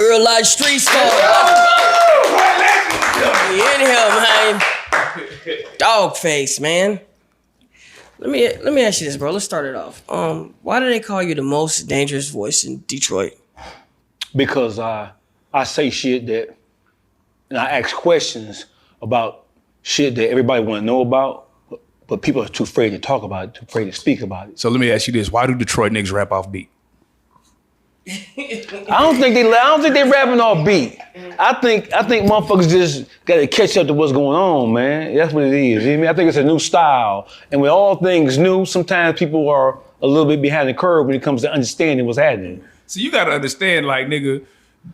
Real life street star. We in here, man. DawgFace, man. Let me ask you this, bro. Let's start it off. Why do they call you the most dangerous voice in Detroit? Because I say shit that, and I ask questions about shit that everybody want to know about, but people are too afraid to talk about it, too afraid to speak about it. So let me ask you this: why do Detroit niggas rap off beat? I don't think they rapping off beat. I think motherfuckers just gotta catch up to what's going on, man. That's what it is. You know what I mean? I think it's a new style. And with all things new, sometimes people are a little bit behind the curve when it comes to understanding what's happening. So you gotta understand, like, nigga,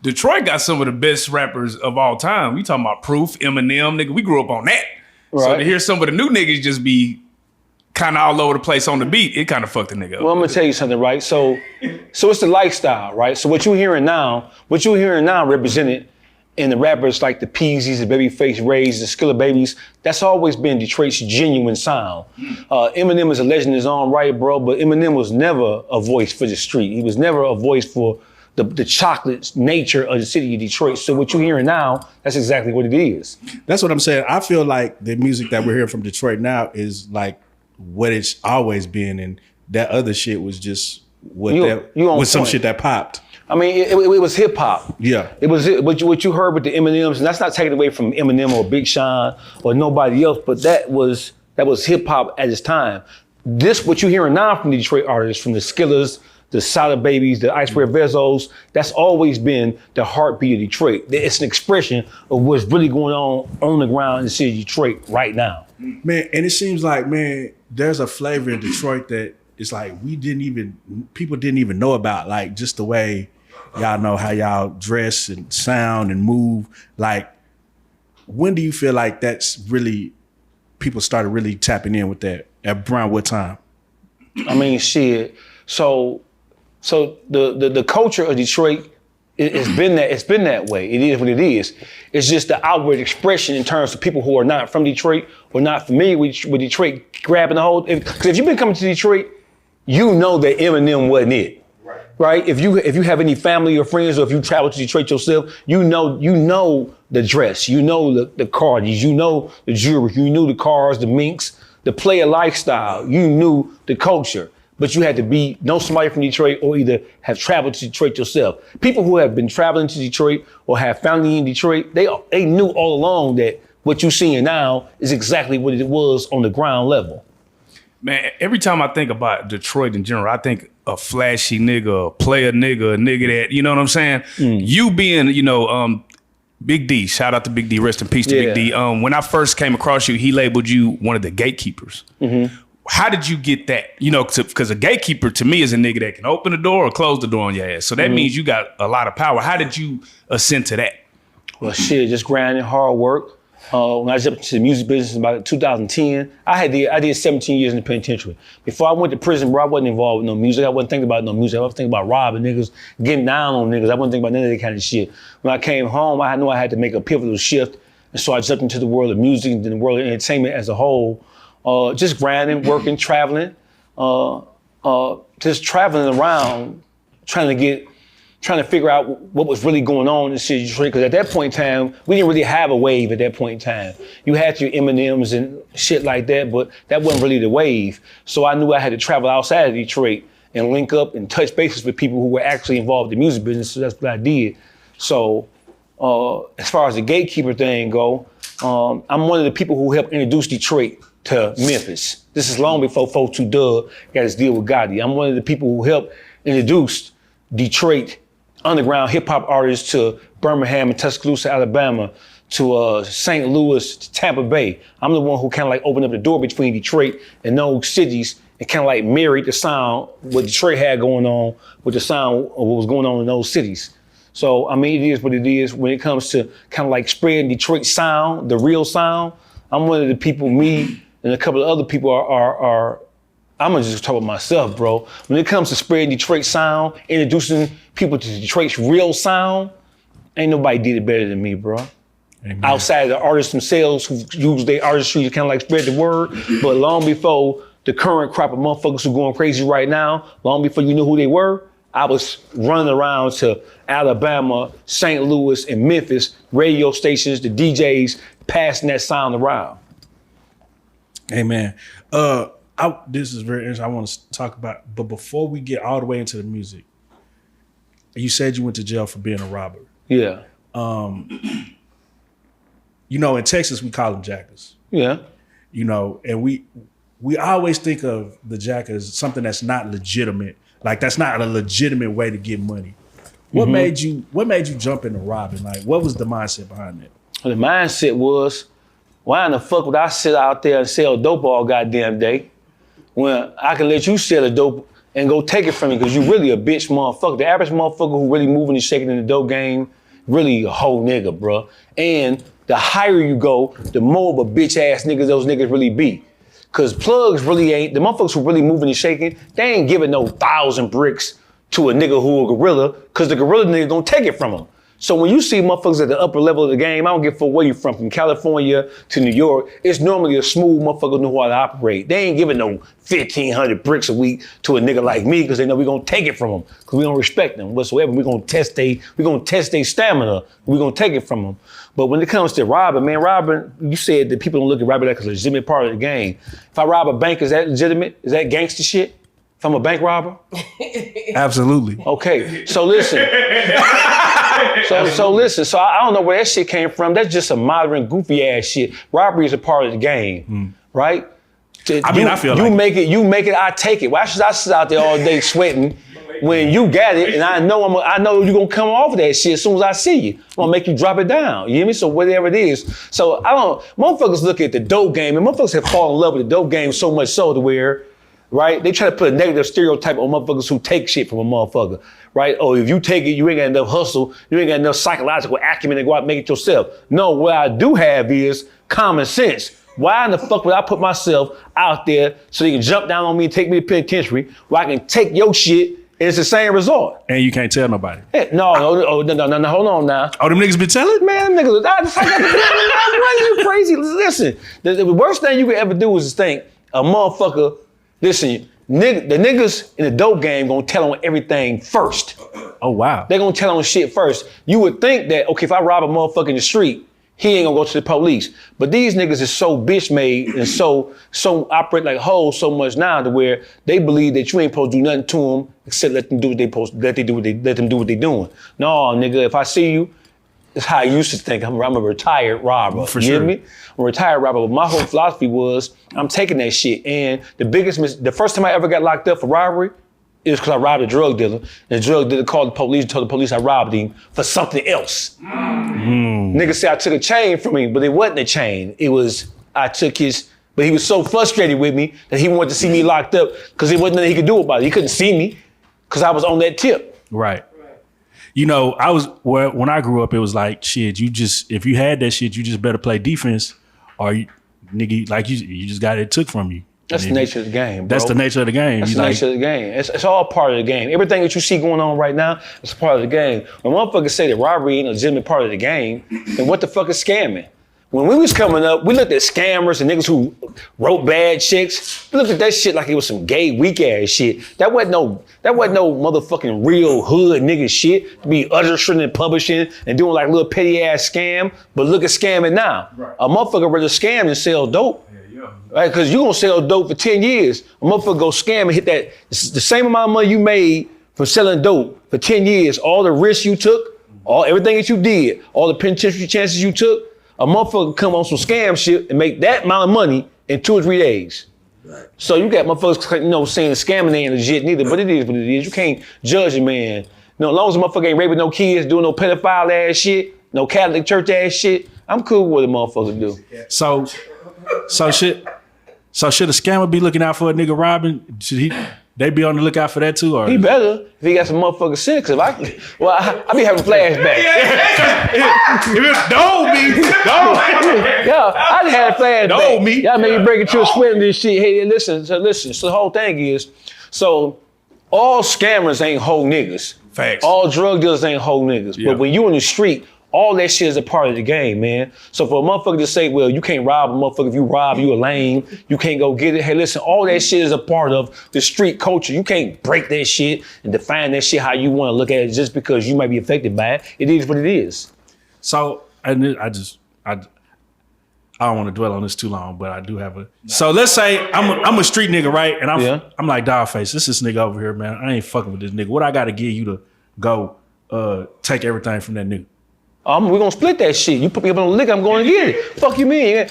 Detroit got some of the best rappers of all time. We talking about Proof, Eminem, nigga. We grew up on that. Right. So to hear some of the new niggas just be kind of all over the place on the beat, it kind of fucked the nigga up. Well, I'm gonna tell you something, right? So it's the lifestyle, right? So what you're hearing now represented in the rappers like the Peasies, the Babyface Rays, the Skilla Babies, that's always been Detroit's genuine sound. Eminem is a legend in his own right, bro, but Eminem was never a voice for the street. He was never a voice for the chocolate nature of the city of Detroit. So what you're hearing now, that's exactly what it is. That's what I'm saying. I feel like the music that we're hearing from Detroit now is like what it's always been, and that other shit was just some shit that popped. I mean, it was hip hop. Yeah. It was what you heard with the Eminems, and that's not taken away from Eminem or Big Sean or nobody else, but that was hip hop at its time. This, what you're hearing now from the Detroit artists, from the Skillas, the Solid Babies, the Ice Bear Vezos, that's always been the heartbeat of Detroit. It's an expression of what's really going on the ground in the city of Detroit right now. Man, and it seems like, man, there's a flavor in Detroit that it's like people didn't even know about, like just the way y'all know how y'all dress and sound and move. Like, when do you feel like that's really, people started really tapping in with that? Around what time? I mean, shit. So the culture of Detroit, it's been that way. It is what it is. It's just the outward expression in terms of people who are not from Detroit or not familiar with Detroit grabbing the whole. Because if you've been coming to Detroit, you know that Eminem wasn't it, right? If you have any family or friends, or if you travel to Detroit yourself, you know the dress, you know the cardies, you know the jewelry, you knew the cars, the minks, the player lifestyle, you knew the culture. But you had to know somebody from Detroit or either have traveled to Detroit yourself. People who have been traveling to Detroit or have family in Detroit, they knew all along that what you're seeing now is exactly what it was on the ground level. Man, every time I think about Detroit in general, I think a flashy nigga, a player nigga, a nigga that, you know what I'm saying? You being, Big D, shout out to Big D, rest in peace to Big D. When I first came across you, he labeled you one of the gatekeepers. Mm-hmm. How did you get that? You know, because a gatekeeper to me is a nigga that can open the door or close the door on your ass. So that means you got a lot of power. How did you ascend to that? Well, shit, just grinding, hard work. When I jumped into the music business in about 2010, I did 17 years in the penitentiary. Before I went to prison, bro, I wasn't involved with no music. I wasn't thinking about no music. I was thinking about robbing niggas, getting down on niggas. I wasn't thinking about none of that kind of shit. When I came home, I knew I had to make a pivotal shift. And so I jumped into the world of music and the world of entertainment as a whole. Just grinding, working, traveling, just traveling around, trying to figure out what was really going on in the city of Detroit. Because at that point in time, we didn't really have a wave at that point in time. You had your Eminems and shit like that, but that wasn't really the wave. So I knew I had to travel outside of Detroit and link up and touch bases with people who were actually involved in the music business. So that's what I did. So as far as the gatekeeper thing go, I'm one of the people who helped introduce Detroit to Memphis. This is long before 42 Dugg got his deal with Gotti. I'm one of the people who helped introduce Detroit underground hip hop artists to Birmingham and Tuscaloosa, Alabama, to St. Louis, to Tampa Bay. I'm the one who kind of like opened up the door between Detroit and those cities and kind of like married the sound, what Detroit had going on with the sound of what was going on in those cities. So, I mean, it is what it is when it comes to kind of like spreading Detroit sound, the real sound. I'm one of the people, me and a couple of other people are I'm gonna just talk about myself, bro. When it comes to spreading Detroit sound, introducing people to Detroit's real sound, ain't nobody did it better than me, bro. Amen. Outside of the artists themselves who use their artistry to kind of like spread the word, but long before the current crop of motherfuckers who are going crazy right now, long before you knew who they were, I was running around to Alabama, St. Louis, and Memphis, radio stations, the DJs, passing that sound around. Hey man, this is very interesting. I want to talk about, but before we get all the way into the music, you said you went to jail for being a robber. Yeah. You know, in Texas we call them jackers. Yeah. You know, and we always think of the jacker as something that's not legitimate. Like that's not a legitimate way to get money. What made you jump into robbing? Like what was the mindset behind that? The mindset was, why in the fuck would I sit out there and sell dope all goddamn day when I can let you sell the dope and go take it from me because you really a bitch motherfucker. The average motherfucker who really moving and shaking in the dope game, really a whole nigga, bro. And the higher you go, the more of a bitch ass nigga those niggas really be. Cause plugs really ain't, the motherfuckers who really moving and shaking, they ain't giving no 1,000 bricks to a nigga who a gorilla, cause the gorilla nigga gonna take it from them. So when you see motherfuckers at the upper level of the game, I don't give a fuck where you from California to New York, it's normally a smooth motherfucker who know how to operate. They ain't giving no 1,500 bricks a week to a nigga like me, cause they know we gonna take it from them, cause we don't respect them whatsoever. We gonna test their stamina, we gonna take it from them. But when it comes to robbing, man, you said that people don't look at robbing like a legitimate part of the game. If I rob a bank, is that legitimate? Is that gangster shit? If I'm a bank robber? Absolutely. Okay, so listen. So listen, so I don't know where that shit came from. That's just a modern, goofy ass shit. Robbery is a part of the game, right? I feel you like you make it, I take it. Why should I sit out there all day sweating when you got it and I know you're gonna come off of that shit as soon as I see you. I'm gonna make you drop it down. You hear me? So whatever it is. So motherfuckers look at the dope game and motherfuckers have fallen in love with the dope game so much so to where, right? They try to put a negative stereotype on motherfuckers who take shit from a motherfucker, right? Oh, if you take it, you ain't got enough hustle, you ain't got enough psychological acumen to go out and make it yourself. No, what I do have is common sense. Why in the fuck would I put myself out there so they can jump down on me and take me to penitentiary where I can take your shit and it's the same result? And you can't tell nobody. Hey, no, hold on now. Oh, them niggas been telling? Man, them niggas, what are you crazy? Listen, the worst thing you could ever do is think a motherfucker, listen, the niggas in the dope game gonna tell on everything first. Oh, wow. They gonna tell on shit first. You would think that, okay, if I rob a motherfucker in the street, he ain't gonna go to the police. But these niggas is so bitch made and so operate like hoes so much now to where they believe that you ain't supposed to do nothing to them except let them do what they doing. No, nigga, if I see you, it's how I used to think. I'm a retired robber. For you sure. hear me? I'm a retired robber. But my whole philosophy was I'm taking that shit. And the first time I ever got locked up for robbery is because I robbed a drug dealer. And the drug dealer called the police and told the police I robbed him for something else. Nigga said I took a chain from him, but it wasn't a chain. It was, but he was so frustrated with me that he wanted to see me locked up because there wasn't nothing he could do about it. He couldn't see me because I was on that tip. Right. You know, when I grew up, it was like, shit, if you had that shit, you just better play defense or you just got it took from you. That's the nature of the game, bro. That's the nature of the game. That's the nature of the game. It's all part of the game. Everything that you see going on right now, it's part of the game. When motherfuckers say that robbery ain't a legitimate part of the game, then what the fuck is scamming? When we was coming up, we looked at scammers and niggas who wrote bad chicks. We looked at that shit like it was some gay, weak ass shit. That wasn't no motherfucking real hood nigga shit to be ushering and publishing and doing like a little petty ass scam. But look at scamming now. Right. A motherfucker rather scam than sell dope. Right, because you gonna sell dope for 10 years. A motherfucker go scam and hit the same amount of money you made from selling dope for 10 years. All the risks you took, everything that you did, all the penitentiary chances you took, a motherfucker come on some scam shit and make that amount of money in 2 or 3 days. Right. So you got motherfuckers, saying scamming ain't legit neither, but it is what it is. You can't judge a man. As long as a motherfucker ain't raping no kids, doing no pedophile ass shit, no Catholic church ass shit, I'm cool with what a motherfucker do. So should a scammer be looking out for a nigga robbing? Should they be on the lookout for that too? Or he better if he got some motherfucking sense. Cause I be having flashbacks. Don't me. Yeah, I just had a flashback. Don't me. Y'all make me break into a sweat and this shit. Hey, listen. So the whole thing is, so all scammers ain't whole niggas. Facts. All drug dealers ain't whole niggas. Yeah. But when you in the street, All that shit is a part of the game, man. So for a motherfucker to say, well, you can't rob a motherfucker. If you rob, you a lame. You can't go get it. Hey, listen, all that shit is a part of the street culture. You can't break that shit and define that shit how you want to look at it just because you might be affected by it. It is what it is. So, and I don't want to dwell on this too long, but I do have a. So let's say I'm a street nigga, right? And I'm like, DawgFace, this nigga over here, man. I ain't fucking with this nigga. What I got to give you to go take everything from that nigga? We're gonna split that shit. You put me up on the liquor, I'm going to get it. Fuck you mean?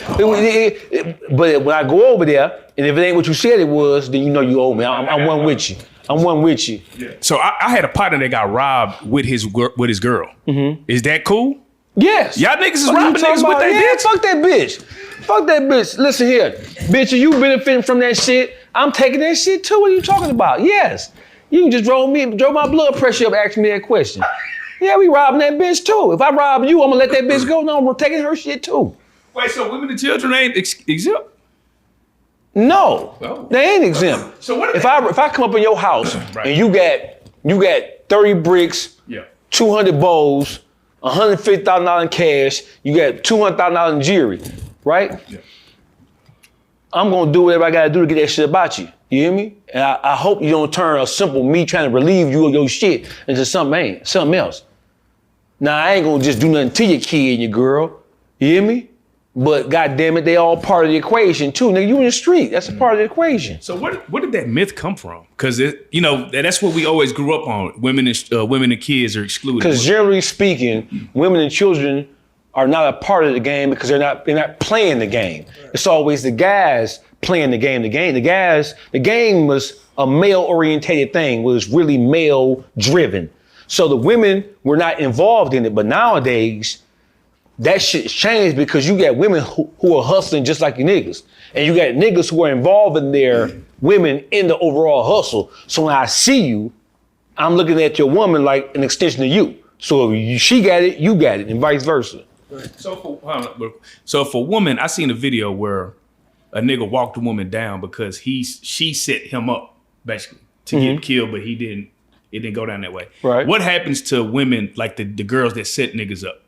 But when I go over there, and if it ain't what you said it was, then you know you owe me. I'm one with you. I'm one with you. Yeah. So I had a partner that got robbed with his girl. Mm-hmm. Is that cool? Yes. Y'all niggas is robbing niggas with that bitch? Fuck that bitch. Fuck that bitch. Listen here. Bitch, are you benefiting from that shit? I'm taking that shit too. What are you talking about? Yes. You just drove my blood pressure up asking me that question. Yeah, we robbing that bitch too. If I rob you, I'm gonna let that bitch go. No, I'm taking her shit too. Wait, so women and children ain't exempt? No, Oh. they ain't exempt. So what if I come up in your house Right. and you got 30 bricks, Yeah. 200 bowls, $150,000 in cash, you got $200,000 in jewelry, right? Yeah. I'm gonna do whatever I gotta do to get that shit about you. You hear me? And I hope you don't turn a simple me trying to relieve you of your shit into something else. Now I ain't gonna just do nothing to your kid and your girl. You hear me? But goddamn it, they all part of the equation too. Nigga, you in the street. That's a part of the equation. So what did that myth come from? Because that's what we always grew up on. Women and kids are excluded. Because generally speaking, women and children are not a part of the game because they're not playing the game. It's always the guys playing the game. The game was a male-orientated thing, was really male-driven. So the women were not involved in it. But nowadays, that shit's changed because you got women who are hustling just like you niggas. And you got niggas who are involving their women in the overall hustle. So when I see you, I'm looking at your woman like an extension of you. So if she got it, you got it, and vice versa. So for women, I seen a video where a nigga walked a woman down because she set him up basically to get killed, but it didn't go down that way. Right. What happens to women like the girls that set niggas up?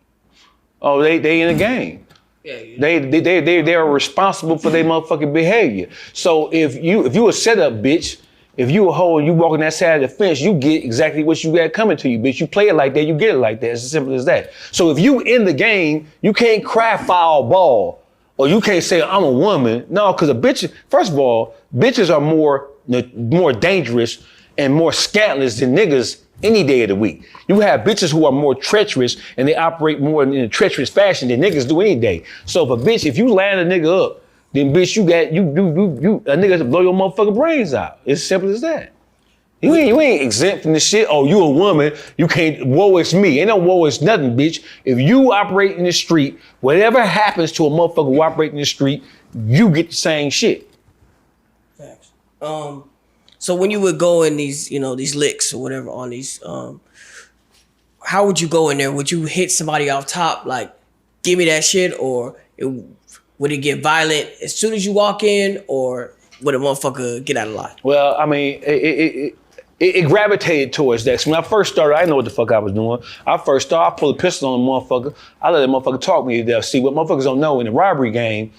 Oh, they in the game. Yeah. They are responsible for their motherfucking behavior. So if you a setup bitch, if you a hoe and you walking that side of the fence, you get exactly what you got coming to you, bitch. You play it like that, you get it like that. It's as simple as that. So if you in the game, you can't cry foul ball, or you can't say I'm a woman. No, because a bitch. First of all, bitches are more dangerous and more scantless than niggas any day of the week. You have bitches who are more treacherous and they operate more in a treacherous fashion than niggas do any day. So if you line a nigga up, then bitch, you a nigga to blow your motherfucking brains out. It's simple as that. You ain't exempt from this shit. Oh, you a woman, you can't, woe is me. Ain't no woe is nothing, bitch. If you operate in the street, whatever happens to a motherfucker who operate in the street, you get the same shit. Facts. So when you would go in these licks or whatever on these, how would you go in there? Would you hit somebody off top, like, give me that shit, or would it get violent as soon as you walk in, or would a motherfucker get out of line? Well, I mean, it gravitated towards that. So when I first started, I didn't know what the fuck I was doing. I pulled a pistol on a motherfucker. I let that motherfucker talk me to death. See, what motherfuckers don't know in the robbery game,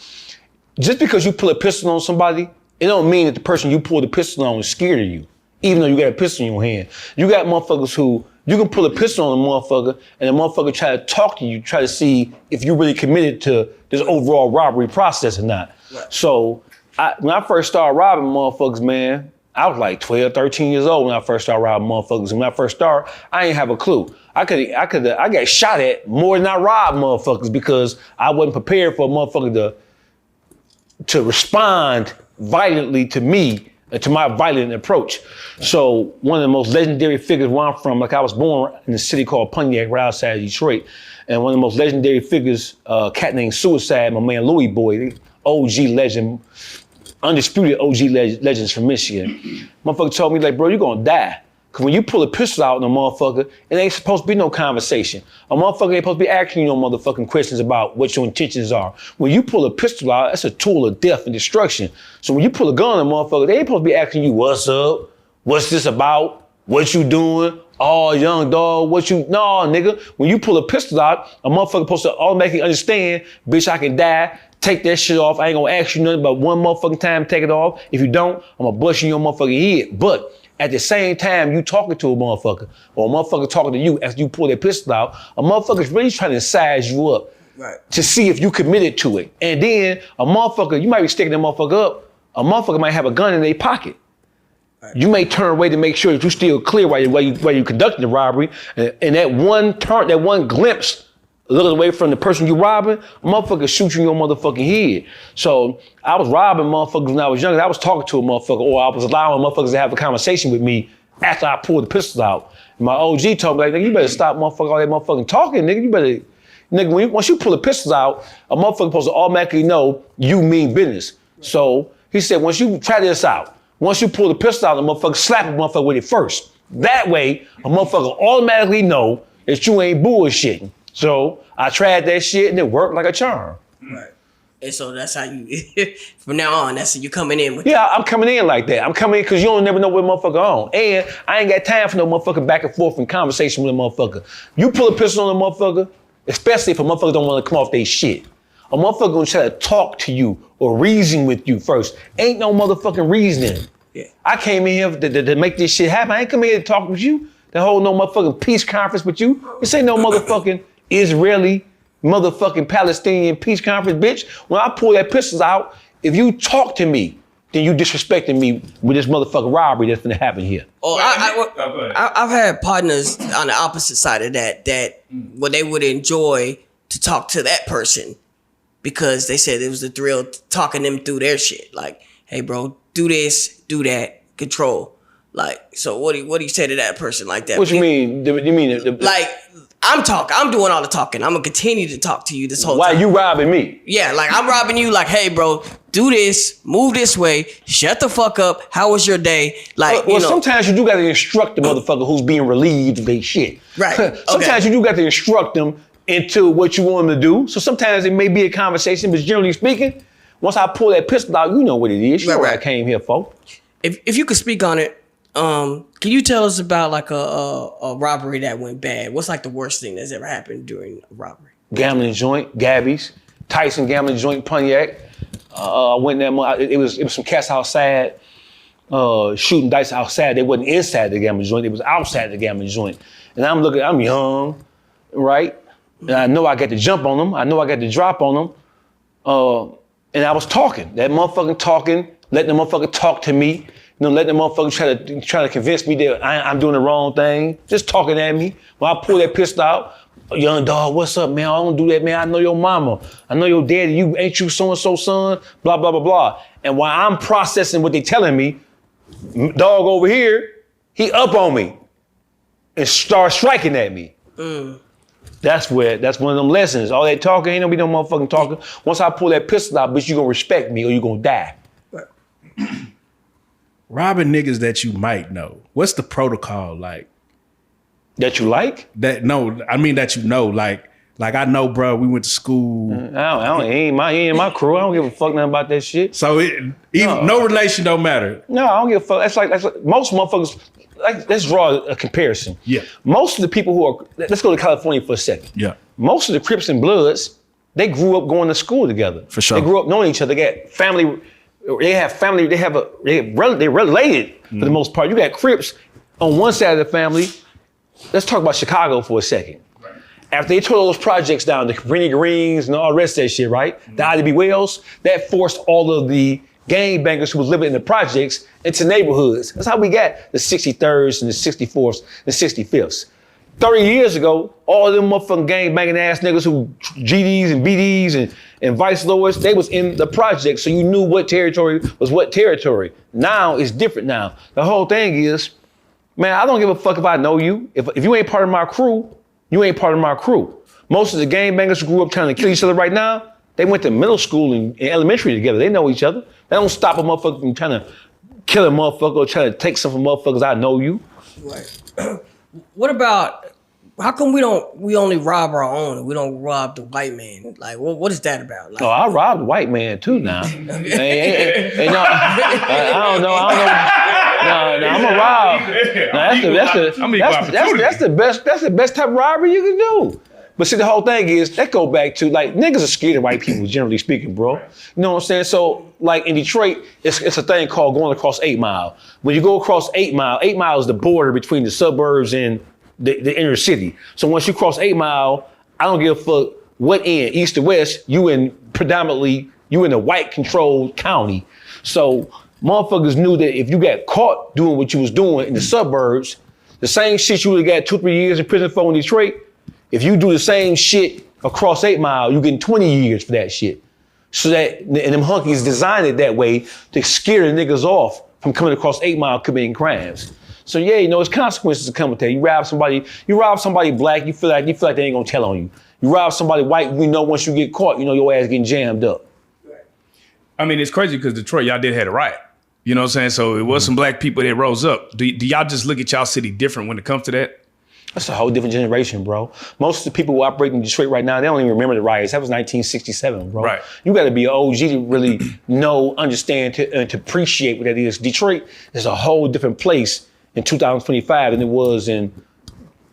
just because you pull a pistol on somebody, it don't mean that the person you pull the pistol on is scared of you, even though you got a pistol in your hand. You got motherfuckers who, you can pull a pistol on a motherfucker and the motherfucker try to talk to you, try to see if you really committed to this overall robbery process or not. Right. So when I first started robbing motherfuckers, man, I was like 12, 13 years old when I first started robbing motherfuckers. And when I first started, I didn't have a clue. I got shot at more than I robbed motherfuckers because I wasn't prepared for a motherfucker to respond violently to me and to my violent approach. So one of the most legendary figures where I'm from, like I was born in a city called Pontiac, right outside of Detroit. And one of the most legendary figures, a cat named Suicide, my man Louis Boy, OG legend, undisputed OG legends from Michigan. Motherfucker told me, like, bro, you're gonna die. Cause when you pull a pistol out on a motherfucker, it ain't supposed to be no conversation. A motherfucker ain't supposed to be asking you no motherfucking questions about what your intentions are. When you pull a pistol out, that's a tool of death and destruction. So when you pull a gun on a motherfucker, they ain't supposed to be asking you what's up, what's this about, what you doing, Oh, young dog, what you, no, nigga. When you pull a pistol out, a motherfucker supposed to automatically understand, bitch, I can die. Take that shit off. I ain't gonna ask you nothing but one motherfucking time to take it off. If you don't, I'm gonna bust you in your motherfucking head. But at the same time, you talking to a motherfucker, or a motherfucker talking to you after you pull that pistol out, a motherfucker's really trying to size you up. Right. To see if you committed to it. And then a motherfucker, you might be sticking that motherfucker up, a motherfucker might have a gun in their pocket. Right. You may turn away to make sure that you're still clear while you conducting the robbery. And that one turn, that one glimpse, looking away from the person you robbing, a motherfucker shoot you in your motherfucking head. So I was robbing motherfuckers when I was younger. I was talking to a motherfucker, or I was allowing motherfuckers to have a conversation with me after I pulled the pistols out. And my OG told me, like, nigga, you better stop motherfucker all that motherfucking talking, nigga. You better, nigga, once you pull the pistols out, a motherfucker supposed to automatically know you mean business. So he said, once you try this out, once you pull the pistol out, the motherfucker slap a motherfucker with it first. That way, a motherfucker automatically know that you ain't bullshitting. So I tried that shit and it worked like a charm. Right. And so that's how you, from now on, that's how you coming in with Yeah, I'm coming in like that. I'm coming in because you don't never know what motherfucker on. And I ain't got time for no motherfucker back and forth in conversation with a motherfucker. You pull a pistol on a motherfucker, especially if a motherfucker don't want to come off their shit. A motherfucker gonna try to talk to you or reason with you first. Ain't no motherfucking reasoning. Yeah. I came in here to make this shit happen. I ain't come in here to talk with you, to hold no motherfucking peace conference with you. This ain't no motherfucking Israeli, motherfucking Palestinian peace conference, bitch. When I pull that pistols out, if you talk to me, then you disrespecting me with this motherfucking robbery that's gonna happen here. Oh, I've had partners on the opposite side of that what they would enjoy to talk to that person because they said it was the thrill talking them through their shit. Like, hey, bro, do this, do that, control. Like, so what do you say to that person like that? What you mean? You mean like, I'm doing all the talking. I'm gonna continue to talk to you this whole time. Why you robbing me? Yeah, like I'm robbing you. Like, hey, bro, do this, move this way, shut the fuck up. How was your day? Like, well, sometimes you do gotta instruct the motherfucker who's being relieved of their shit. Right. Sometimes you do got to instruct them into what you want them to do. So sometimes it may be a conversation, but generally speaking, once I pull that pistol out, you know what it is. You know what I came here for. If you could speak on it, can you tell us about like a robbery that went bad? What's like the worst thing that's ever happened during a robbery? Gambling joint, Gabby's, Tyson gambling joint, Pontiac. I went there. It was some cats outside shooting dice outside. They wasn't inside the gambling joint. It was outside the gambling joint. And I'm young, right? And I know I got to jump on them. I know I got to drop on them. And I was talking. That motherfucking talking, letting the motherfucker talk to me. Letting the motherfucker try to convince me that I'm doing the wrong thing. Just talking at me. When I pull that pistol out, young dog, what's up, man? I don't do that, man. I know your mama. I know your daddy. Ain't you so-and-so son? Blah, blah, blah, blah. And while I'm processing what they telling me, dog over here, he up on me and start striking at me. That's one of them lessons. All that talking, ain't gonna be no motherfucking talking. Once I pull that pistol out, bitch, you gonna respect me or you gonna die. Robbing niggas that you might know. What's the protocol like? That you like? That you know. Like I know, bro. We went to school. He ain't my crew. I don't give a fuck nothing about that shit. So no relation don't matter. No, I don't give a fuck. That's like most motherfuckers. Like, let's draw a comparison. Yeah. Most of the people who are, let's go to California for a second. Yeah. Most of the Crips and Bloods, they grew up going to school together. For sure. They grew up knowing each other. They got family. They're related for the most part. You got Crips on one side of the family. Let's talk about Chicago for a second. Right. After they tore those projects down, the Cabrini Greens and all the rest of that shit, right? The IDB Wells, that forced all of the gangbangers who was living in the projects into neighborhoods. That's how we got the 63rds and the 64ths and 65ths. 30 years ago, all of them motherfucking gangbanging ass niggas who GDs and BDs and vice lords, they was in the project, so you knew what territory was what territory. Now it's different now. The whole thing is, man, I don't give a fuck if I know you. If you ain't part of my crew, you ain't part of my crew. Most of the gangbangers who grew up trying to kill each other right now, they went to middle school and elementary together. They know each other. They don't stop a motherfucker from trying to kill a motherfucker or trying to take some from motherfuckers. I know you. Right. What about, how come we only rob our own and we don't rob the white man? Like, what is that about? Like, I robbed the white man too now. I don't know. I'm a rob. That's the best type of robbery you can do. But see, the whole thing is, that go back to, like, niggas are scared of white people, generally speaking, bro. You know what I'm saying? So, like, in Detroit, it's a thing called going across 8 Mile. When you go across 8 Mile, 8 Mile is the border between the suburbs and the inner city. So once you cross 8 Mile, I don't give a fuck what end, east or west, you in a white-controlled county. So motherfuckers knew that if you got caught doing what you was doing in the suburbs, the same shit you would've got 2-3 years in prison for in Detroit, if you do the same shit across 8 Mile, you getting 20 years for that shit. So that, and them hunkies designed it that way to scare the niggas off from coming across 8 Mile committing crimes. So yeah, you know, it's consequences that come with that. You rob somebody black, you feel like they ain't gonna tell on you. You rob somebody white, you know once you get caught, you know your ass getting jammed up. I mean, it's crazy because Detroit, y'all did have a riot. You know what I'm saying? So it was some black people that rose up. Do y'all just look at y'all city different when it comes to that? That's a whole different generation, bro. Most of the people who operate in Detroit right now, they don't even remember the riots. That was 1967, bro. Right. You gotta be an OG to really know, understand, to appreciate what that is. Detroit is a whole different place in 2025 than it was in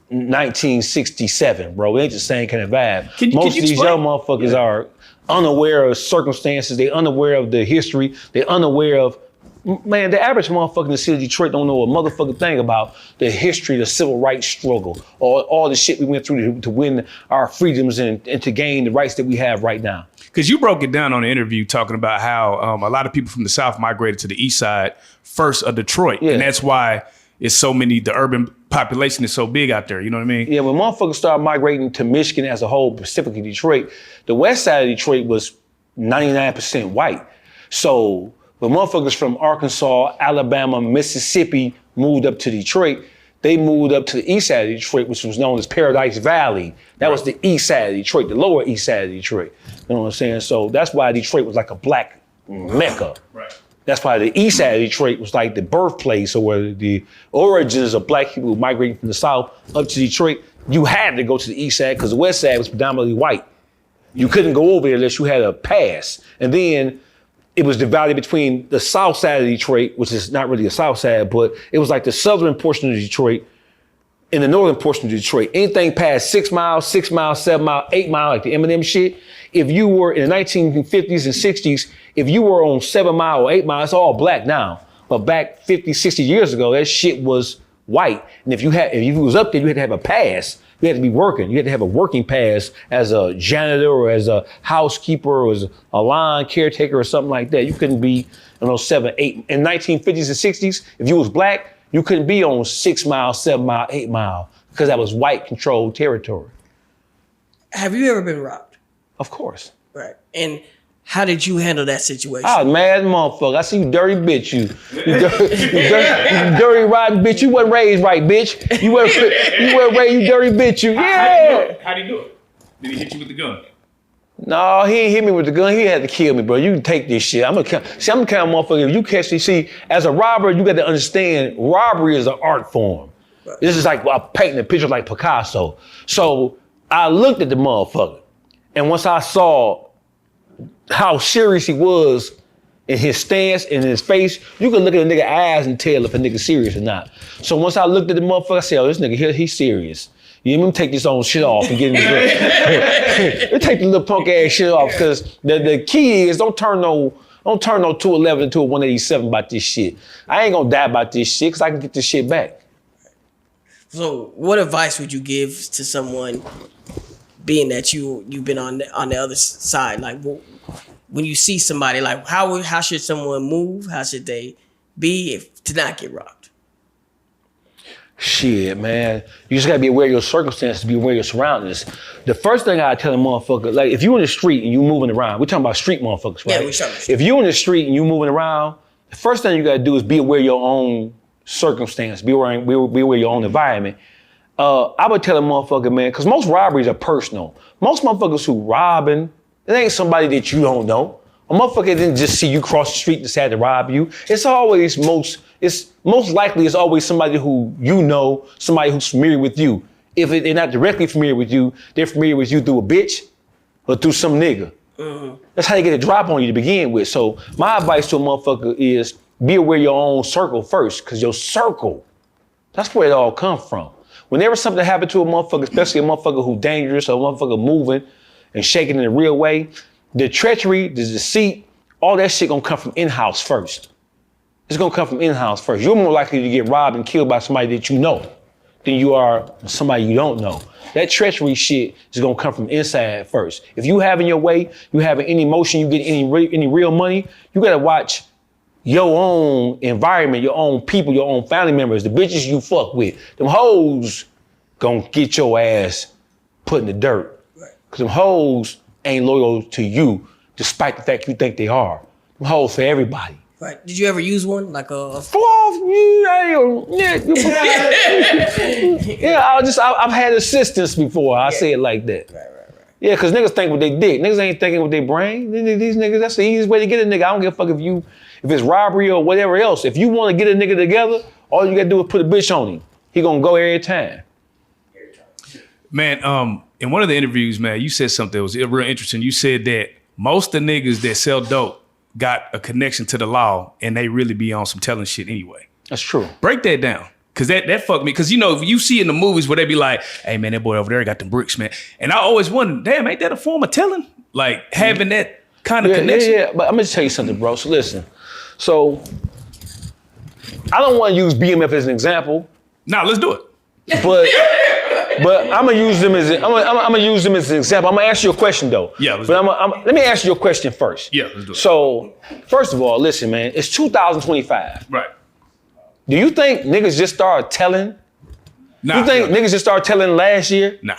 1967, bro. It ain't the same kind of vibe. Most of these young motherfuckers are unaware of circumstances. They're unaware of the history. They're unaware of, man, the average motherfucker in the city of Detroit don't know a motherfucking thing about the history, the civil rights struggle, or all the shit we went through to win our freedoms and to gain the rights that we have right now. Because you broke it down on the interview talking about how a lot of people from the South migrated to the east side first of Detroit. Yeah. And that's why it's so many, the urban population is so big out there, you know what I mean? Yeah, when motherfuckers started migrating to Michigan as a whole, specifically Detroit, the west side of Detroit was 99% white. So when motherfuckers from Arkansas, Alabama, Mississippi moved up to Detroit, they moved up to the east side of Detroit, which was known as Paradise Valley. That was the east side of Detroit, the lower east side of Detroit. You know what I'm saying? So that's why Detroit was like a black mecca. Right. That's why the east side of Detroit was like the birthplace, or where the origins of black people migrating from the south up to Detroit. You had to go to the east side because the west side was predominantly white. You couldn't go over there unless you had a pass. And then it was divided between the south side of Detroit, which is not really a south side, but it was like the southern portion of Detroit and the northern portion of Detroit. Anything past 6 miles, 7 miles, 8 miles, like the Eminem shit, if you were in the 1950s and 60s, if you were on 7 Mile or 8 Mile, it's all black now. But back 50, 60 years ago, that shit was white. And if you was up there, you had to have a pass. You had to be working. You had to have a working pass as a janitor or as a housekeeper or as a lawn caretaker or something like that. You couldn't be on those 7, 8. In 1950s and 60s, if you was black, you couldn't be on 6 Mile, 7 Mile, 8 Mile because that was white controlled territory. Have you ever been robbed? Of course. Right. And how did you handle that situation? I was mad motherfucker. I see you dirty bitch, you dirty rotten bitch. You wasn't raised right, bitch. You weren't raised, you dirty bitch, you. Yeah. How'd he do it? Did he hit you with the gun? No, he ain't hit me with the gun. He had to kill me, bro. You can take this shit. I'm the kind of motherfucker, if you catch me, see, as a robber, you got to understand, robbery is an art form. Right. This is like painting a picture like Picasso. So I looked at the motherfucker, and once I saw how serious he was in his stance, in his face, you can look at a nigga eyes and tell if a nigga serious or not. So once I looked at the motherfucker, I said, oh, this nigga, he's serious. You know, take this own shit off and get in this. Take the little punk ass shit off, because the key is don't turn no 211 into a 187 about this shit. I ain't gonna die about this shit because I can get this shit back. So what advice would you give to someone, being that you've been on the other side? Like, when you see somebody, like how should someone move? How should they be to not get robbed? Shit, man. You just gotta be aware of your circumstances, be aware of your surroundings. The first thing I tell a motherfucker, like if you in the street and you moving around, we're talking about street motherfuckers, right? Yeah, we talking. If you in the street and you moving around, the first thing you gotta do is be aware of your own circumstance, be aware of your own environment. I would tell a motherfucker, man, because most robberies are personal. Most motherfuckers who robbing, it ain't somebody that you don't know. A motherfucker didn't just see you cross the street and decide to rob you. It's most likely it's always somebody who you know, somebody who's familiar with you. If they're not directly familiar with you, they're familiar with you through a bitch or through some nigga. Mm-hmm. That's how they get a drop on you to begin with. So my advice to a motherfucker is, be aware of your own circle first, because your circle, that's where it all comes from. Whenever something happened to a motherfucker, especially a motherfucker who's dangerous, or a motherfucker moving and shaking in a real way, the treachery, the deceit, all that shit gonna come from in-house first. It's gonna come from in-house first. You're more likely to get robbed and killed by somebody that you know than you are somebody you don't know. That treachery shit is gonna come from inside first. If you having your way, you having any motion, you get any real money, you gotta watch your own environment, your own people, your own family members, the bitches you fuck with. Them hoes gonna get your ass put in the dirt. Cause them hoes ain't loyal to you, despite the fact you think they are. Them hoes for everybody. Right. Did you ever use one? Like a I've had assistance before. I say it like that. Right. Yeah, because niggas think with their dick. Niggas ain't thinking with their brain. These niggas, that's the easiest way to get a nigga. I don't give a fuck if it's robbery or whatever else. If you want to get a nigga together, all you gotta do is put a bitch on him. He gonna go every time. Man, in one of the interviews, man, you said something that was real interesting. You said that most of the niggas that sell dope got a connection to the law and they really be on some telling shit anyway. That's true. Break that down. Cause that fucked me. Cause you know, you see in the movies where they be like, hey man, that boy over there got them bricks, man. And I always wonder, damn, ain't that a form of telling? Like having that kind of connection? Yeah, but I'm gonna tell you something, bro. So listen. So I don't want to use BMF as an example. Nah, let's do it. But I'm gonna use them as I'm gonna use them as an example. I'm gonna ask you a question though. Yeah, let's but let me ask you a question first. Yeah, let's do it. So first of all, listen, man, it's 2025. Right. Do you think niggas just started telling? Nah. You think niggas just started telling last year? Nah.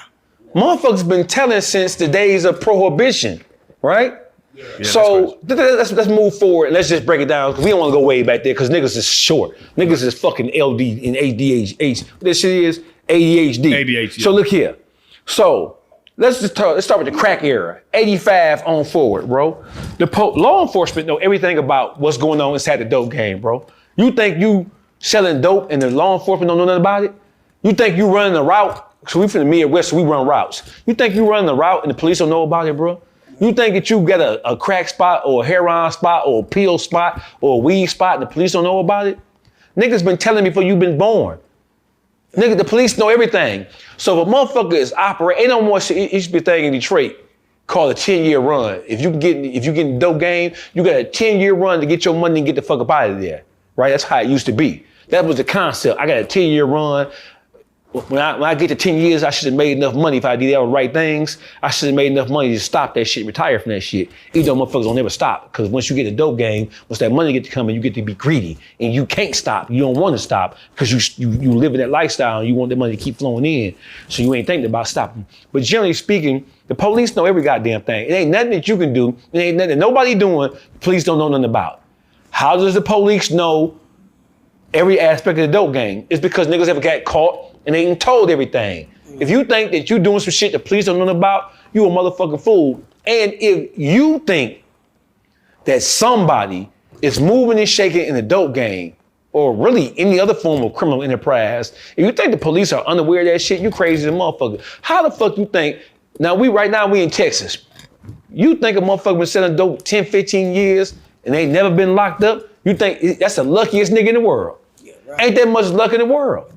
Motherfuckers been telling since the days of prohibition, right? Yeah, so let's move forward and let's just break it down, because we don't want to go way back there, because niggas is short. Niggas is fucking LD and ADHD. This shit is ADHD. ADHD. So look here. So let's start with the crack era. 85 on forward, bro. Law enforcement know everything about what's going on inside the dope game, bro. You think you selling dope and the law enforcement don't know nothing about it? You think you running a route? So we from the Midwest, so we run routes. You think you running a route and the police don't know about it, bro? You think that you get a crack spot or a heroin spot or a pill spot or a weed spot and the police don't know about it? Niggas been telling me before you been born. Nigga, the police know everything. So if a motherfucker is operating, ain't no more shit. It used to be a thing in Detroit called a 10-year run. If you get in the dope game, you got a 10-year run to get your money and get the fuck up out of there. Right? That's how it used to be. That was the concept. I got a 10-year run. When I get to 10 years, I should have made enough money if I did all the right things. I should have made enough money to stop that shit, retire from that shit. Even though motherfuckers don't never stop. Because once you get a dope game, once that money get to come in, you get to be greedy. And you can't stop. You don't want to stop because you live in that lifestyle and you want that money to keep flowing in. So you ain't thinking about stopping. But generally speaking, the police know every goddamn thing. It ain't nothing that you can do. It ain't nothing that nobody doing. The police don't know nothing about. How does the police know every aspect of the dope game? It's because niggas ever got caught and they ain't told everything. If you think that you doing some shit the police don't know about, you a motherfucking fool. And if you think that somebody is moving and shaking in the dope game, or really any other form of criminal enterprise, if you think the police are unaware of that shit, you crazy as a motherfucker. How the fuck you think, right now we in Texas. You think a motherfucker been selling dope 10, 15 years and they ain't never been locked up? You think that's the luckiest nigga in the world. Yeah, right. Ain't that much luck in the world.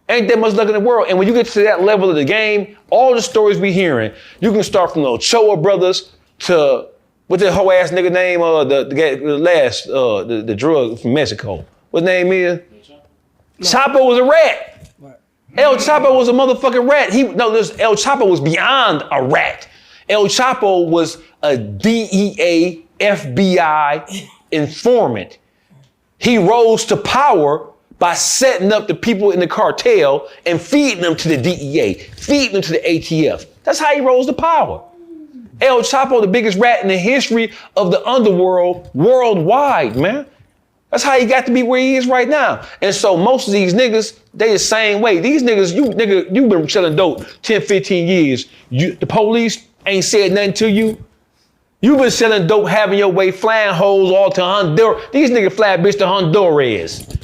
Ain't that much luck in the world. And when you get to that level of the game, all the stories we hearing, you can start from the Ochoa brothers to, what's that whole ass nigga name, the drug from Mexico. What name is? No. Chapo was a rat. Right. El Chapo was a motherfucking rat. El Chapo was beyond a rat. El Chapo was a DEA, FBI informant. He rose to power by setting up the people in the cartel and feeding them to the DEA, feeding them to the ATF. That's how he rose to power. El Chapo, the biggest rat in the history of the underworld worldwide, man. That's how he got to be where he is right now. And so most of these niggas, they the same way. These niggas, you've been selling dope 10, 15 years. The police ain't said nothing to you. You've been selling dope, having your way, flying hoes all to Honduras. These niggas fly bitch to Honduras.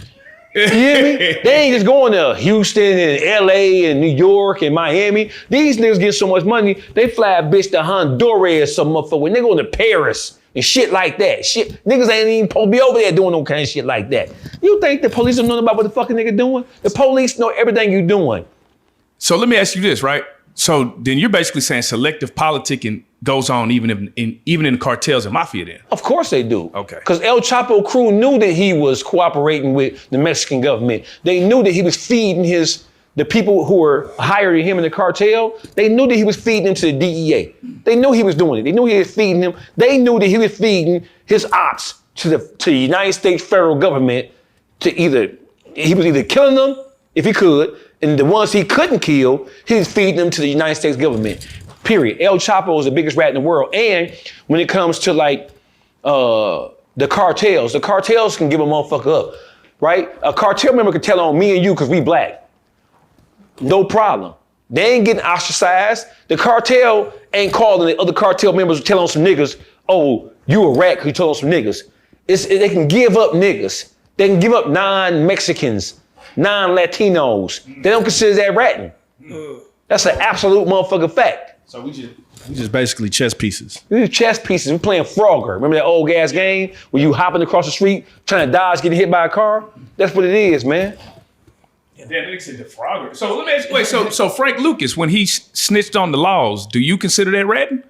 You hear me? They ain't just going to Houston and LA and New York and Miami. These niggas get so much money, they fly bitch to Honduras, some motherfucker. When they going to Paris and shit like that. Shit, niggas ain't even supposed to be over there doing no kind of shit like that. You think the police don't know about what the fucking nigga doing? The police know everything you doing. So let me ask you this, right? So then you're basically saying selective politicking goes on even in cartels and mafia then? Of course they do. Okay. Because El Chapo crew knew that he was cooperating with the Mexican government. They knew that he was feeding the people who were hiring him in the cartel. They knew that he was feeding them to the DEA. They knew he was doing it. They knew he was feeding them. They knew that he was feeding his ops to the United States federal government he was either killing them if he could, and the ones he couldn't kill, he was feeding them to the United States government. Period. El Chapo is the biggest rat in the world. And when it comes to like the cartels can give a motherfucker up, right? A cartel member can tell on me and you because we black. No problem. They ain't getting ostracized. The cartel ain't calling the other cartel members telling on some niggas, oh, you a rat because you told on some niggas. They can give up niggas. They can give up non-Mexicans, non-Latinos. They don't consider that ratting. That's an absolute motherfucking fact. So we just basically chess pieces. We chess pieces. We're playing Frogger. Remember that old gas game where you hopping across the street trying to dodge getting hit by a car? That's what it is, man. Damn, nigga said the Frogger. So let me ask you, wait, so Frank Lucas, when he snitched on the laws, do you consider that ratting?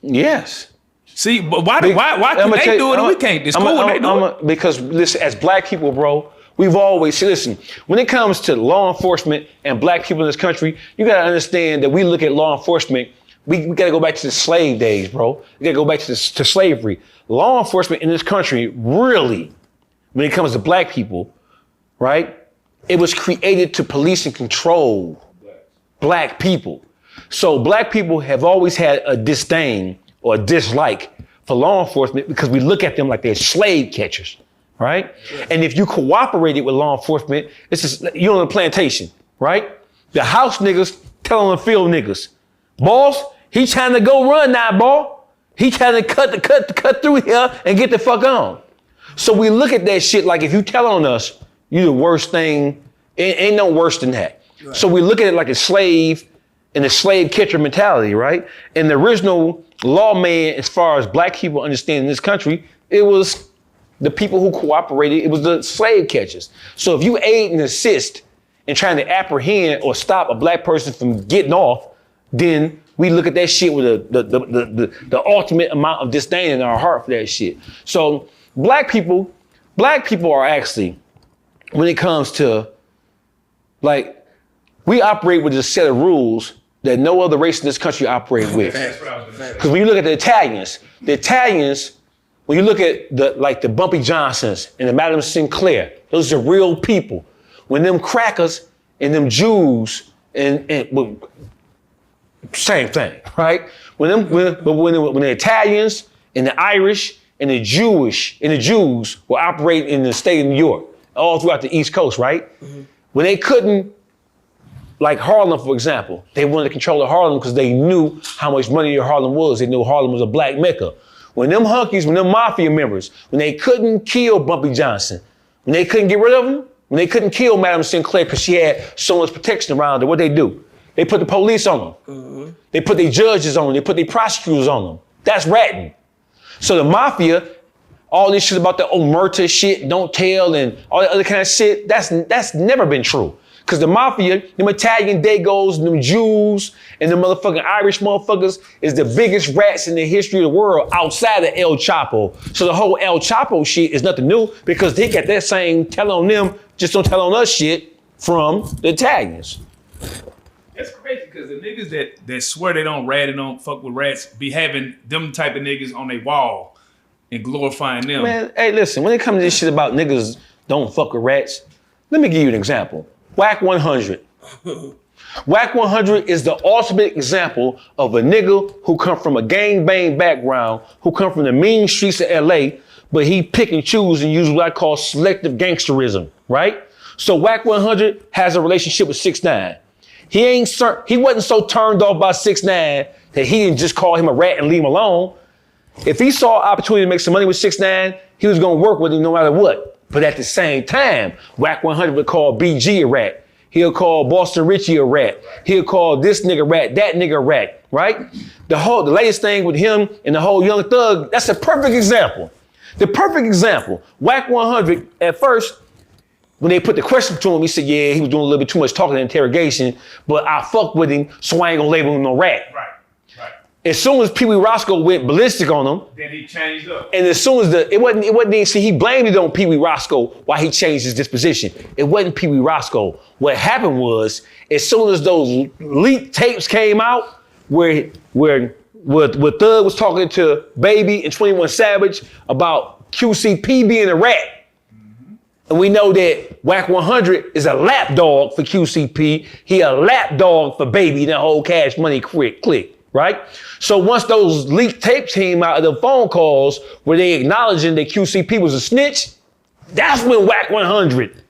Yes. See, but why can they do it and we can't? It's cool when they do it. Because listen, as black people, bro, we've always, listen, when it comes to law enforcement and black people in this country, you gotta understand that we look at law enforcement, we gotta go back to the slave days, bro. We gotta go back to slavery. Law enforcement in this country, really, when it comes to black people, right? It was created to police and control black people. So black people have always had a disdain or a dislike for law enforcement because we look at them like they're slave catchers, right? Yeah. And if you cooperated with law enforcement, it's just, you're on a plantation, right? The house niggas telling the field niggas, boss, he trying to go run now, boy. He trying to cut through here and get the fuck on. So we look at that shit like if you tell on us, you the worst thing, ain't no worse than that. Right. So we look at it like a slave and a slave catcher mentality, right? And the original lawman, as far as black people understand in this country, it was the people who cooperated, it was the slave catchers. So if you aid and assist in trying to apprehend or stop a black person from getting off, then we look at that shit with the ultimate amount of disdain in our heart for that shit. So black people are actually, when it comes to, like, we operate with a set of rules that no other race in this country operate with. Because when you look at the Italians, when you look at the Bumpy Johnsons and the Madam Sinclair, those are real people. When them crackers and them Jews and same thing, right? When the Italians and the Irish and the Jews were operating in the state of New York, all throughout the East Coast, right? Mm-hmm. When they couldn't, like Harlem, for example, they wanted to control Harlem because they knew how much money Harlem was. They knew Harlem was a black mecca. When them mafia members, when they couldn't kill Bumpy Johnson, when they couldn't get rid of him, when they couldn't kill Madam Sinclair because she had so much protection around her, what they do? They put the police on them. Mm-hmm. They put their judges on them. They put their prosecutors on them. That's ratting. So the mafia, all this shit about the omerta shit, don't tell, and all that other kind of shit, that's never been true. Because the mafia, them Italian Dagos, them Jews, and the motherfucking Irish motherfuckers is the biggest rats in the history of the world outside of El Chapo. So the whole El Chapo shit is nothing new because they got that same tell on them, just don't tell on us shit from the Italians. That's crazy because the niggas that swear they don't rat and don't fuck with rats be having them type of niggas on their wall and glorifying them. Man, hey, listen, when it comes to this shit about niggas don't fuck with rats, let me give you an example. Whack 100. Whack 100 is the ultimate example of a nigga who come from a gangbang background, who come from the mean streets of LA, but he pick and choose and use what I call selective gangsterism, right? So Whack 100 has a relationship with 6ix9ine. He wasn't so turned off by 6ix9ine that he didn't just call him a rat and leave him alone. If he saw an opportunity to make some money with 6ix9ine, he was gonna work with him no matter what. But at the same time, Whack 100 would call BG a rat. He'll call Boston Richie a rat. He'll call this nigga rat, that nigga rat, right? The latest thing with him and the whole Young Thug, that's a perfect example. The perfect example. Whack 100 at first, when they put the question to him, he said, yeah, he was doing a little bit too much talking in interrogation, but I fucked with him, so I ain't gonna label him no rat. Right. As soon as Pee Wee Roscoe went ballistic on him, then he changed up. and as soon as it wasn't, see, he blamed it on Pee Wee Roscoe why he changed his disposition. It wasn't Pee Wee Roscoe. What happened was, as soon as those leaked tapes came out, where Thug was talking to Baby and 21 Savage about QCP being a rat, and we know that Whack 100 is a lapdog for QCP. He a lapdog for Baby, that whole Cash Money clique. Right? So once those leaked tapes came out of the phone calls where they acknowledging that QCP was a snitch, that's when Whack 100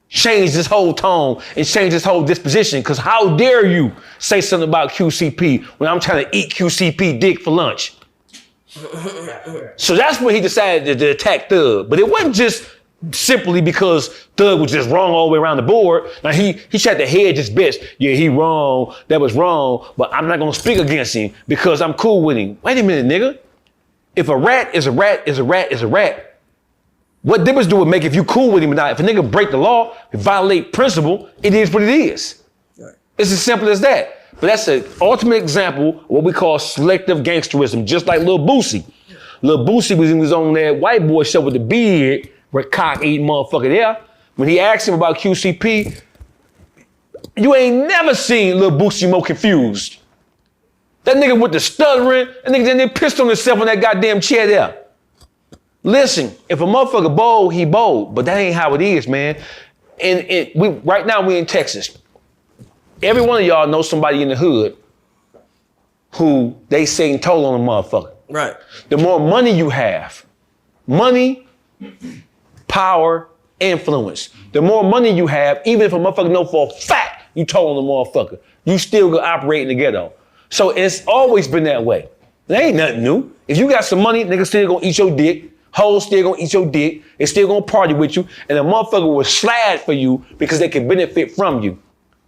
changed his whole tone and changed his whole disposition. Because how dare you say something about QCP when I'm trying to eat QCP dick for lunch? So that's when he decided to attack Thug. But it wasn't just simply because Thug was just wrong all the way around the board. Now he tried to hedge his bets. Yeah, he wrong. That was wrong. But I'm not gonna speak against him because I'm cool with him. Wait a minute, nigga. If a rat is a rat is a rat is a rat, what difference do it make if you cool with him or not? If a nigga break the law, violate principle, it is what it is. Right. It's as simple as that. But that's an ultimate example of what we call selective gangsterism, just like Lil Boosie. Lil Boosie was on that white boy show with the beard, where cock eating motherfucker there. When he asked him about QCP, you ain't never seen Lil Boosie more confused. That nigga with the stuttering, that nigga then pissed on himself on that goddamn chair there. Listen, if a motherfucker bold, he bold, but that ain't how it is, man. And right now we in Texas. Every one of y'all knows somebody in the hood who they say told on a motherfucker. Right. The more money you have, money, power, influence. The more money you have, even if a motherfucker know for a fact you told on the motherfucker, you still gonna operate in the ghetto. So it's always been that way. There ain't nothing new. If you got some money, niggas still gonna eat your dick. Hoes still gonna eat your dick. They still gonna party with you. And a motherfucker will slide for you because they can benefit from you.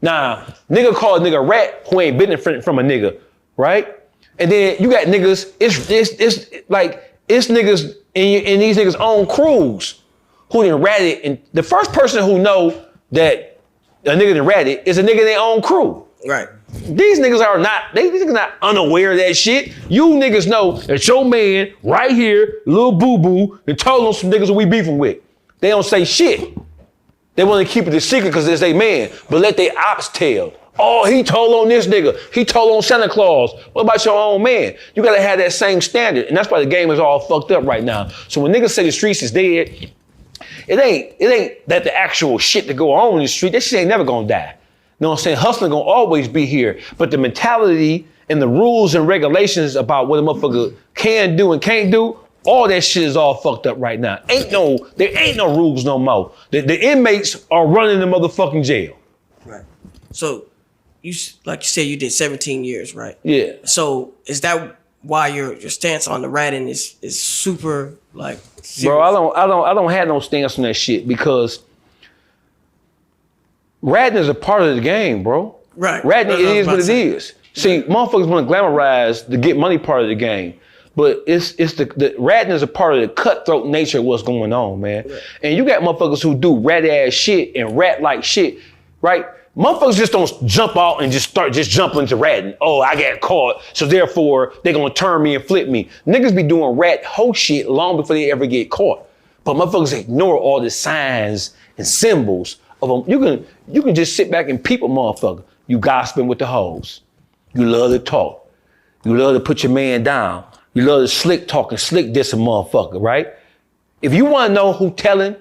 Nah, nigga call a nigga rat who ain't benefiting from a nigga, right? And then you got niggas, it's niggas in these niggas' own crews who done ratted, and the first person who know that a nigga done ratted is a nigga in their own crew. Right. These niggas are not, these niggas not unaware of that shit. You niggas know that your man right here, Lil Boo Boo, and told on some niggas who we beefing with. They don't say shit. They want to keep it a secret because it's their man, but let their ops tell. Oh, he told on this nigga. He told on Santa Claus. What about your own man? You gotta have that same standard. And that's why the game is all fucked up right now. So when niggas say the streets is dead, it ain't that the actual shit that go on in the street, that shit ain't never gonna die. You know what I'm saying? Hustling gonna always be here. But the mentality and the rules and regulations about what a motherfucker can do and can't do, all that shit is all fucked up right now. There ain't no rules no more. The inmates are running the motherfucking jail. Right. So you, like you said, you did 17 years, right? Yeah. So is that why your stance on the ratting is super like serious? Bro, I don't have no stance on that shit because ratting is a part of the game, bro. Right. Ratting, it is what it is. See, motherfuckers want to glamorize the get money part of the game. But it's the ratting is a part of the cutthroat nature of what's going on, man. Right. And you got motherfuckers who do rat ass shit and rat like shit, right? Motherfuckers just don't jump out and just jump into ratting. Oh, I got caught, so therefore they gonna turn me and flip me. Niggas be doing rat hoe shit long before they ever get caught. But motherfuckers ignore all the signs and symbols of them. You can just sit back and peep a motherfucker. You gossiping with the hoes. You love to talk. You love to put your man down. You love to slick talk and slick diss a motherfucker, right? If you wanna know who telling,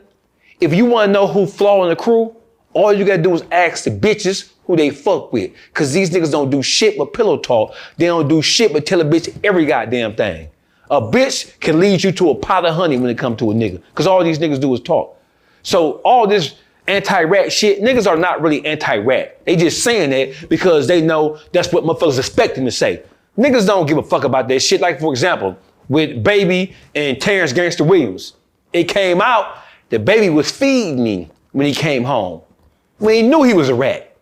if you wanna know who flawing the crew, all you gotta do is ask the bitches who they fuck with. Cause these niggas don't do shit but pillow talk. They don't do shit but tell a bitch every goddamn thing. A bitch can lead you to a pot of honey when it comes to a nigga. Cause all these niggas do is talk. So all this anti-rat shit, niggas are not really anti-rat. They just saying that because they know that's what motherfuckers expect them to say. Niggas don't give a fuck about that shit. Like, for example, with Baby and Terrence Gangster Williams. It came out that Baby was feeding me when he came home. when he knew he was a rat.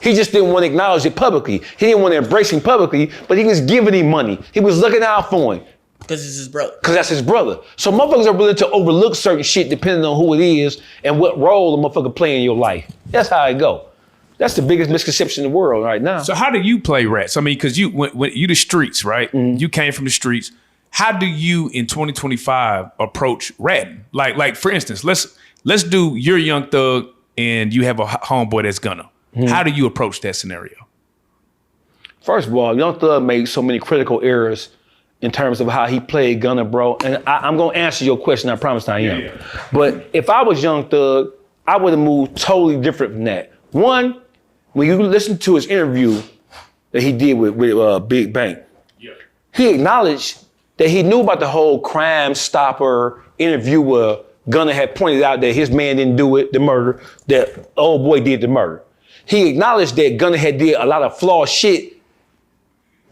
He just didn't want to acknowledge it publicly. He didn't want to embrace him publicly, but he was giving him money. He was looking out for him. Because it's his brother. Because that's his brother. So motherfuckers are willing to overlook certain shit depending on who it is and what role the motherfucker play in your life. That's how it go. That's the biggest misconception in the world right now. So how do you play rats? I mean, because when you the streets, right? Mm-hmm. You came from the streets. How do you in 2025 approach ratting? Like for instance, let's do you're Young Thug and you have a homeboy that's Gunna. Mm-hmm. How do you approach that scenario? First of all, Young Thug made so many critical errors in terms of how he played Gunna, bro. And I'm gonna answer your question, I promise I am. Yeah. But if I was Young Thug, I would have moved totally different from that. One, when you listen to his interview that he did with Big Bank, he acknowledged that he knew about the whole Crime Stopper interview where Gunna had pointed out that his man didn't do it, the murder, that old boy did the murder. He acknowledged that Gunna had did a lot of flawed shit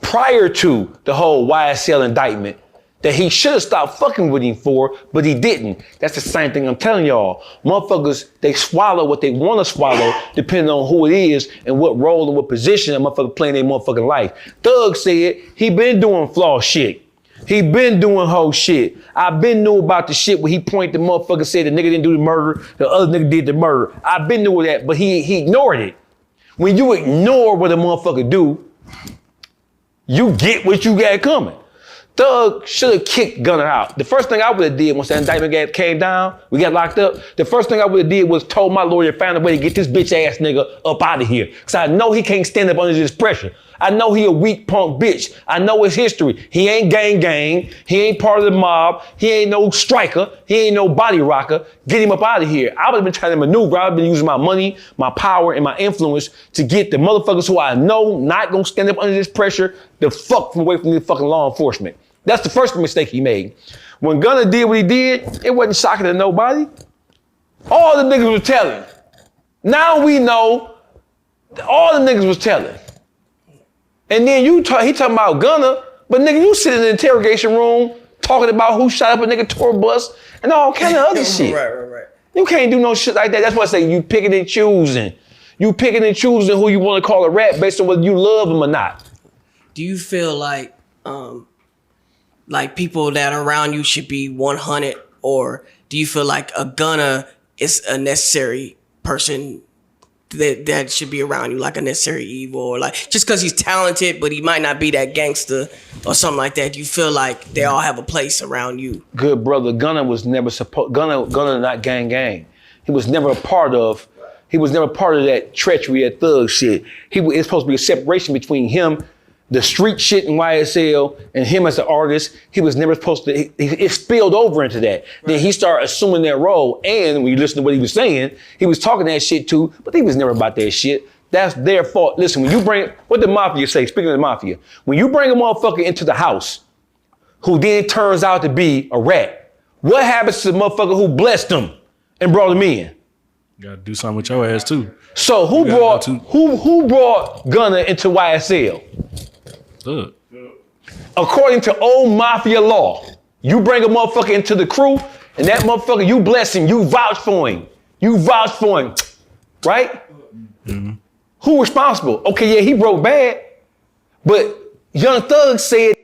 prior to the whole YSL indictment that he should have stopped fucking with him for, but he didn't. That's the same thing I'm telling y'all. Motherfuckers, they swallow what they want to swallow depending on who it is and what role and what position a motherfucker playing in their motherfucking life. Thug said he been doing flawed shit. He been doing whole shit. I been knew about the shit where he pointed the motherfucker, said the nigga didn't do the murder, the other nigga did the murder. I been knew that, but he ignored it. When you ignore what a motherfucker do, you get what you got coming. Thug should have kicked Gunna out. The first thing I would have did once that indictment came down, we got locked up, the first thing I would have did was told my lawyer, found a way to get this bitch ass nigga up out of here. Cause I know he can't stand up under this pressure. I know he a weak punk bitch. I know his history. He ain't gang. He ain't part of the mob. He ain't no striker. He ain't no body rocker. Get him up out of here. I would have been trying to maneuver. I would have been using my money, my power, and my influence to get the motherfuckers who I know not gonna stand up under this pressure the fuck away from the fucking law enforcement. That's the first mistake he made. When Gunna did what he did, it wasn't shocking to nobody. All the niggas was telling. Now we know all the niggas was telling. And then he talking about Gunna, but nigga, you sit in the interrogation room talking about who shot up a nigga tour bus and all kind of other shit. Right. You can't do no shit like that. That's why I say you picking and choosing. You picking and choosing who you want to call a rat based on whether you love them or not. Do you feel like people that are around you should be 100, or do you feel like a Gunna is a necessary person that should be around you, like a necessary evil, or like just because he's talented but he might not be that gangster or something like that? Do you feel like they all have a place around you? Good brother, Gunna was never Gunna not gang. He was never a part of that treachery, that thug shit. It's supposed to be a separation between him, the street shit in YSL, and him as an artist. He was never supposed to, it spilled over into that. Right. Then he started assuming that role, and when you listen to what he was saying, he was talking that shit too, but he was never about that shit. That's their fault. Listen, when you bring, what the mafia say, speaking of the mafia, when you bring a motherfucker into the house who then turns out to be a rat, what happens to the motherfucker who blessed him and brought him in? You gotta do something with your ass too. So who brought Gunna into YSL? Look. According to old mafia law, you bring a motherfucker into the crew, and that motherfucker, you bless him, you vouch for him, right? Mm-hmm. Who responsible? Okay, yeah, he broke bad, but Young Thug said